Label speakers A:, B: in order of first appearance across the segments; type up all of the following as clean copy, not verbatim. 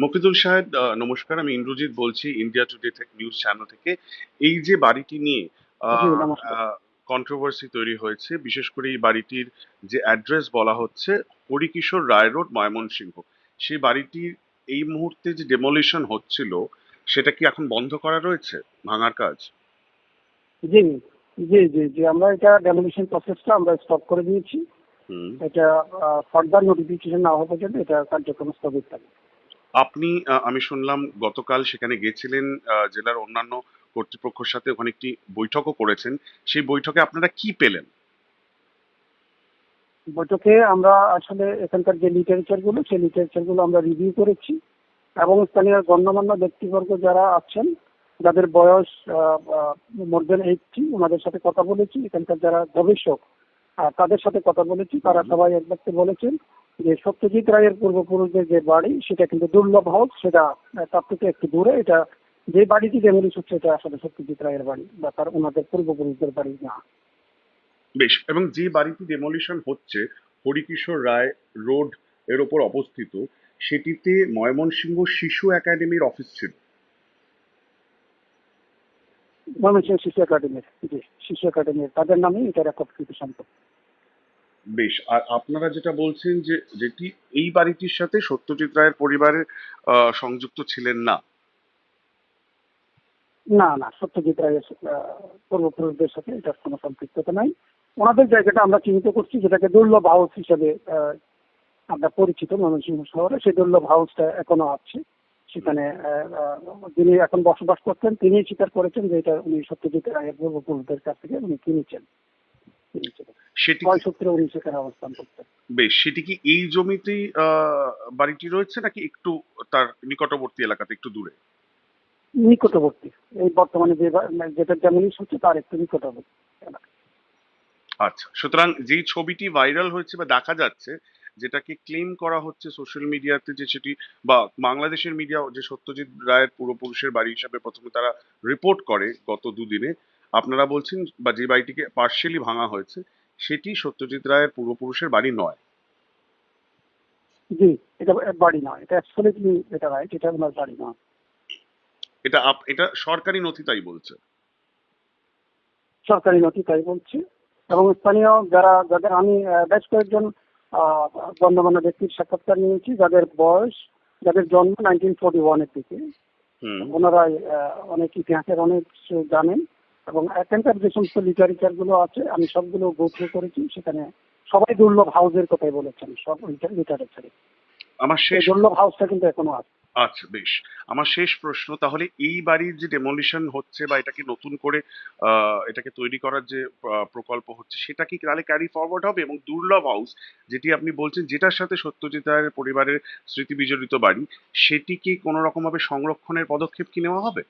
A: মফিদুল সাহেব, নমস্কার। আমি ইন্দ্রজিৎ বলছি ইন্ডিয়া টুডে নিউজ চ্যানেল থেকে। এই যে বাড়িটি নিয়ে
B: জি, নমস্কার।
A: কন্ট্রোভার্সি তৈরি হয়েছে, বিশেষ করে এই বাড়িটির যে অ্যাড্রেস বলা হচ্ছে হরিকিশোর রায় রোড, ময়মনসিংহ, সেই বাড়িটির এই মুহূর্তে যে ডেমোলিশন হচ্ছিল সেটা কি এখন বন্ধ করা রয়েছে, ভাঙার কাজ?
B: জি, জি, আমরা এটা ডেমোলিশন প্রসেসটা আমরা স্টপ করে দিয়েছি।
A: হুম।
B: এটা ফার্দার নোটিফিকেশন না হওয়া পর্যন্ত এটা কার্যক্রম স্থগিত থাকবে।
A: আপনি আমি শুনলাম গতকাল সেখানে গেছিলেন, জেলার অন্যান্য কর্তৃপক্ষের সাথে ওখানে একটি বৈঠকও করেছেন। সেই বৈঠকে আপনারা কি পেলেন?
B: বৈঠকে আমরা আসলে এখানকার যে লিটারেচার গুলো সেই লিটারেচার গুলো আমরা রিভিউ করেছি এবং স্থানীয় গণ্যমান্য ব্যক্তিবর্গ যারা আছেন যাদের বয়স মোর দেন 80 ওনাদের সাথে কথা বলেছি। এখানকার যারা গবেষক তাদের সাথে কথা বলেছি। তারা
A: হুম।
B: সবাই এক বাক্যে বলেছেন যে সত্যজিৎ রায়ের পূর্বপুরুষদের যে বাড়ি সেটা কিন্তু দুর্লভ হাউস, সেটা তার থেকে একটু দূরে। এটা যে বাড়িটি ডেমোলিশ হচ্ছে এটা আসলে সত্যজিৎ রায়ের বাড়ি বা তার ওনাদের পূর্বপুরুষদের বাড়ি না।
A: বেশ। এবং যে বাড়িটি ডেমোলিশন হচ্ছে হরিকিশোর রায় রোড এর ওপর অবস্থিত, সেটিতে ময়মনসিংহ শিশু একাডেমির অফিস ছিল।
B: ময়মনসিংহ শিশু একাডেমির, জি, শিশু একাডেমির তাদের নামে এটা রেকর্ডকৃত সম্পত্তি।
A: বেশ। আর আপনারা যেটা বলছেন যে যেটি এই বাড়িটির সাথে সত্যজিৎ রায়ের পরিবারের সংযুক্ত ছিলেন না।
B: না, সত্যজিৎ রায়ের পূর্বপুরুষদের সাথে এটার কোনো সম্পৃক্ততা নাই। ওনাদের জায়গাটা আমরা চিহ্নিত করছি, যেটাকে দুর্লভ হাউস হিসেবে আমরা পরিচিত ময়মনসিংহ শহরে। সেই দুর্লভ হাউসটা এখনো আছে সেখানে। যিনি এখন বসবাস করতেন তিনি স্বীকার করেছেন যে এটা উনি সত্যজিৎ রায়ের পূর্বপুরুষদের কাছ থেকে উনি কিনেছিলেন।
A: সেটি কি?
B: ছয় সূত্রে উনি সেখানে অবস্থান করতেন।
A: বেশ, সেটি কি এই জমিতেই বাড়িটি রয়েছে নাকি একটু তার নিকটবর্তী এলাকাতে, একটু দূরে?
B: নিকটবর্তী, এই বর্তমানে যেটা যেমন হচ্ছে তার একটু নিকটবর্তী এলাকা।
A: আচ্ছা, সুতরাং যেই ছবিটি ভাইরাল হয়েছে বা দেখা যাচ্ছে, যেটাকে ক্লেম করা হচ্ছে সোশ্যাল মিডিয়াতে, যে সেটি বা বাংলাদেশের মিডিয়া, যে সত্যজিৎ রায়ের পূর্বপুরুষের বাড়ি হিসাবে প্রথমে তারা রিপোর্ট করে গত দুদিনে, আপনারা বলছেন বা যে বাড়িটিকে পার্শিয়ালি ভাঙা হয়েছে সেটি সত্যজিৎ রায়ের পূর্বপুরুষের বাড়ি নয়।
B: জি, এটা বাড়ি নয়, এটা অ্যাবসলিউটলি এটা রাইট, এটা ওনার বাড়ি নয়।
A: এটা সরকারি নথি তাই বলছে।
B: সরকারি নথি তাই বলছি। এবং স্থানীয় যাদের আমি বেশ কয়েকজন আহ, গণ্যমান্য ব্যক্তির সাক্ষাৎকার নিয়েছি যাদের বয়স, যাদের জন্ম 1941 এর দিকে।
A: হুম।
B: ওনারাই অনেক ইতিহাসের অনেক কিছু জানেন এবং এখানকার যে সমস্ত লিটারেচার গুলো আছে আমি সবগুলো গো থ্রু করেছি। সেখানে সবাই দুর্লভ হাউসের কথাই বলেছেন সব লিটারেচারে।
A: আমার
B: এই
A: শেষ
B: দুর্লভ হাউসটা কিন্তু এখনো আছে।
A: আচ্ছা, বেশ। আমার শেষ প্রশ্ন তাহলে, এই বাড়ির যে ডেমোলিশন হচ্ছে বা এটাকে নতুন করে এটাকে তৈরি করার যে প্রকল্প হচ্ছে, সেটা কি তাহলে ক্যারি ফরওয়ার্ড হবে? এবং দুর্লভ হাউস যেটি আপনি বলছেন, যেটার সাথে সত্যজিৎ রায়ের পরিবারের স্মৃতি বিজড়িত বাড়ি, সেটি কি কোনো রকম ভাবে সংরক্ষণের পদক্ষেপ কি নেওয়া হবে?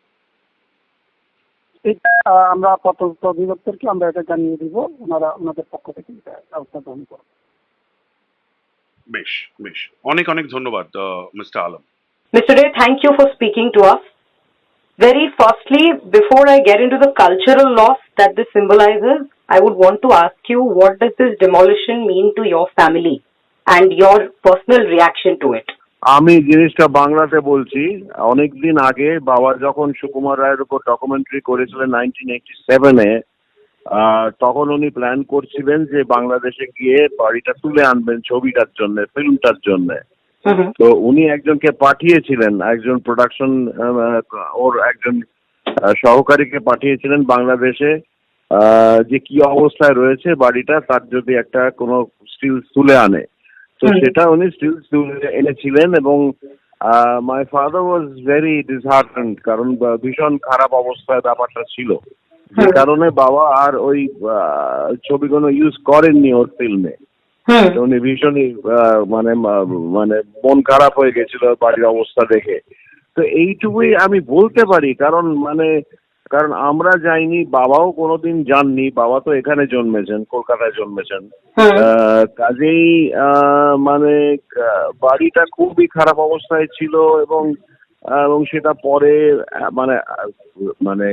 B: এটা আমরা প্রত্যন্ত অধিদপ্তরকে আমরা এটা জানিয়ে দিব, ওনারা ওনাদের পক্ষ থেকে এটা ব্যবস্থা গ্রহণ করবে।
A: বেশ, বেশ। অনেক অনেক ধন্যবাদ, mister Alam.
C: Mr. Ray, thank you for speaking to us. Very firstly, before I get into the cultural loss that this symbolizes, I would want to ask you, what does this demolition mean to your family and your personal reaction to it?
D: আমি জিনিসটা বাংলাতে বলছি। অনেকদিন আগে বাবা যখন সুকুমার রায়ের উপর ডকুমেন্টারি করেছিলেন 1987-এ, তখন উনি প্ল্যান করছিলেন যে বাংলাদেশে গিয়ে বাড়িটা তুলে আনবেন ছবিটার জন্য, ফিল্মটার জন্য। তো উনি একজনকে পাঠিয়েছিলেন, একজন প্রোডাকশন ওর একজন সহকারীকে পাঠিয়েছিলেন বাংলাদেশে, যে কি অবস্থায় রয়েছে বাড়িটা, তার যদি একটা কোনো স্টিল তুলে আনে। তো সেটা উনি স্টিল এনেছিলেন এবং my father was very disheartened, কারণ ভীষণ খারাপ অবস্থায় ব্যাপারটা ছিল, যে কারণে বাবা আর ওই ছবিগুলো ইউজ করেননি ওর ফিল্মে। উনি ভীষণই মানে মানে মন খারাপ হয়ে গেছিল বাড়ির অবস্থা দেখে। তো এইটুকুই আমি বলতে পারি, কারণ আমরা যাইনি, বাবাও কোনোদিন যাননি, বাবা তো এখানে জন্মেছেন, কলকাতায় জন্মেছেন। কাজেই মানে বাড়িটা খুবই খারাপ অবস্থায় ছিল এবং এবং সেটা পরে মানে মানে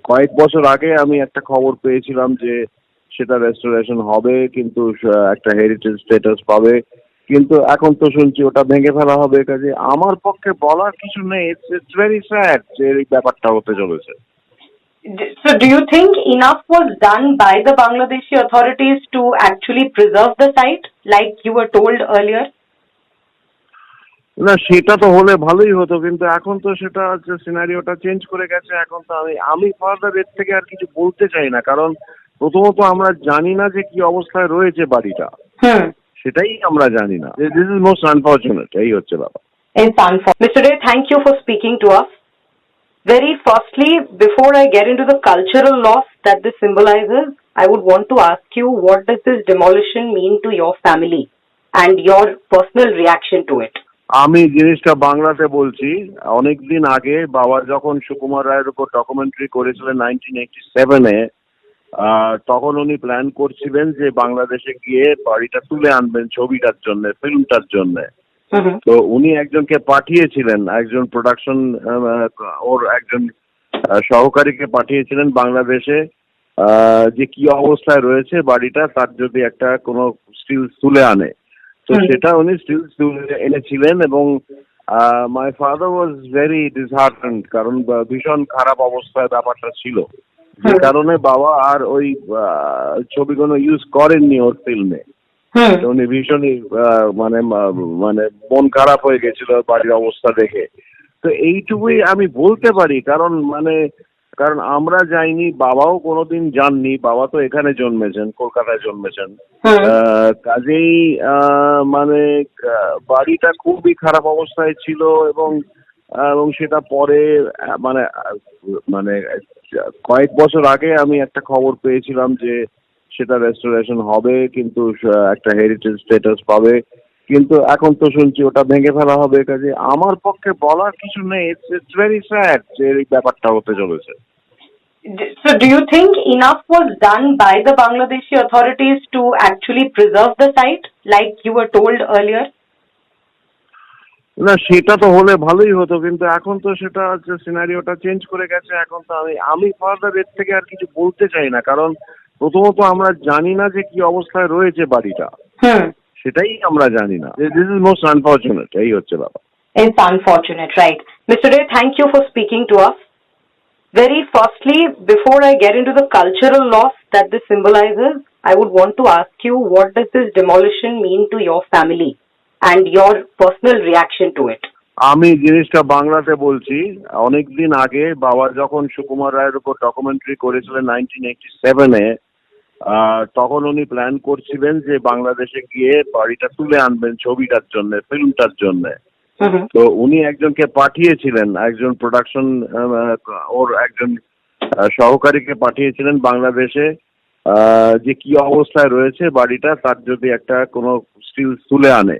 D: কয়েক বছর আগে আমি একটা খবর পেয়েছিলাম যে সেটা রেস্টোরেশন হবে, কিন্তু একটা হেরিটেজ স্ট্যাটাস পাবে। কিন্তু এখন তো শুনছি ওটা ভেঙে ফেলা হবে, কাজে আমার পক্ষে বলার কিছু নেই। ইটস ভেরি স্যাড যে এই ব্যাপারটা হতে চলেছে।
C: So, do you think enough was done by the Bangladeshi authorities to actually preserve the site, like you were told earlier?
D: না, সেটা তো হলে ভালোই হতো, কিন্তু এখন তো সেটা সিনারিওটা চেঞ্জ করে গেছে। এখন তো আমি ফার্দার এর থেকে আর কিছু বলতে চাই না, কারণ প্রথমত আমরা জানি না যে কি অবস্থায় রয়েছে বাড়িটা, সেটাই আমরা জানি না। দিস ইজ মোস্ট আনফর্চুনেট, এই হচ্ছে ব্যাপার।
C: It's unfortunate. Mr. Ray, thank you for speaking to us. Very firstly, before I get into the cultural loss that this symbolizes, I would want to ask you, what does this demolition mean to your family and your personal reaction to it?
D: আমি জিনিসটা বাংলাতে বলছি। অনেকদিন আগে বাবা যখন সুকুমার রায়ের উপর ডকুমেন্টারি করেছিলেন 1987-এ, তখন উনি প্ল্যান করছিলেন যে বাংলাদেশে গিয়ে বাড়িটা তুলে আনবেন ছবিটার জন্য, ফিল্মটার জন্য। তো উনি একজনকে পাঠিয়েছিলেন, একজন প্রোডাকশন ওর একজন সহকারীকে পাঠিয়েছিলেন বাংলাদেশে, যে কি অবস্থায় রয়েছে বাড়িটা, তার যদি একটা কোনো স্টিল তুলে আনে। তো সেটা উনি স্টিল এনেছিলেন, এবং my father was very disheartened, কারণ ভীষণ খারাপ অবস্থায় ব্যাপারটা ছিল, যে কারণে বাবা আর ওই ছবিগুলো ইউজ করেননি ওর ফিল্মে। উনি ভীষণই মানে মানে মন খারাপ হয়ে গেছিল বাড়ির অবস্থা দেখে। তো এইটুকুই আমি বলতে পারি, কারণ আমরা যাইনি, বাবাও কোনোদিন যাননি। বাবা তো এখানে জন্মেছেন, কলকাতায় জন্মেছেন। কাজেই মানে বাড়িটা খুবই খারাপ অবস্থায় ছিল, এবং সেটা পরে মানে মানে কয়েক বছর আগে আমি একটা খবর পেয়েছিলাম যে সেটা রেস্টোরেশন হবে, কিন্তু একটা হেরিটেজ স্ট্যাটাস পাবে। কিন্তু এখন তো শুনছি ওটা ভেঙে ফেলা হবে, কাজে আমার পক্ষে বলার কিছু নেই। ইটস ভেরি স্যাড যে এই ব্যাপারটা হতে চলেছে।
C: So, do you think enough was done by the Bangladeshi authorities to actually preserve the site, like you were told earlier?
D: না, সেটা তো হলে ভালোই হতো, কিন্তু এখন তো সেটা সিনারিওটা চেঞ্জ করে গেছে। এখন তো আমি ফার্দার এর থেকে আর কিছু বলতে চাই না, কারণ প্রথমত আমরা জানি না যে কি অবস্থায় রয়েছে বাড়িটা, সেটাই আমরা জানি না। দিস ইজ মোস্ট আনফর্চুনেট, এই হচ্ছে ব্যাপার।
C: It's unfortunate, right? Mr. Ray, thank you for speaking to us. Very firstly, before I get into the cultural loss that this symbolizes, I would want to ask you, what does this demolition mean to your family and your personal reaction to it?
D: আমি জিনিসটা বাংলাতে বলছি। অনেকদিন আগে বাবা যখন সুকুমার রায়ের উপর ডকুমেন্টারি করেছিলেন 1987-এ, তখন উনি প্ল্যান করছিলেন যে বাংলাদেশে গিয়ে বাড়িটা তুলে আনবেন ছবিটার জন্য, ফিল্মটার জন্য। তো উনি একজনকে পাঠিয়েছিলেন, একজন প্রোডাকশন ওর একজন সহকারীকে পাঠিয়েছিলেন বাংলাদেশে, যে কি অবস্থায় রয়েছে বাড়িটা, তার যদি একটা কোনো স্টিল তুলে আনে।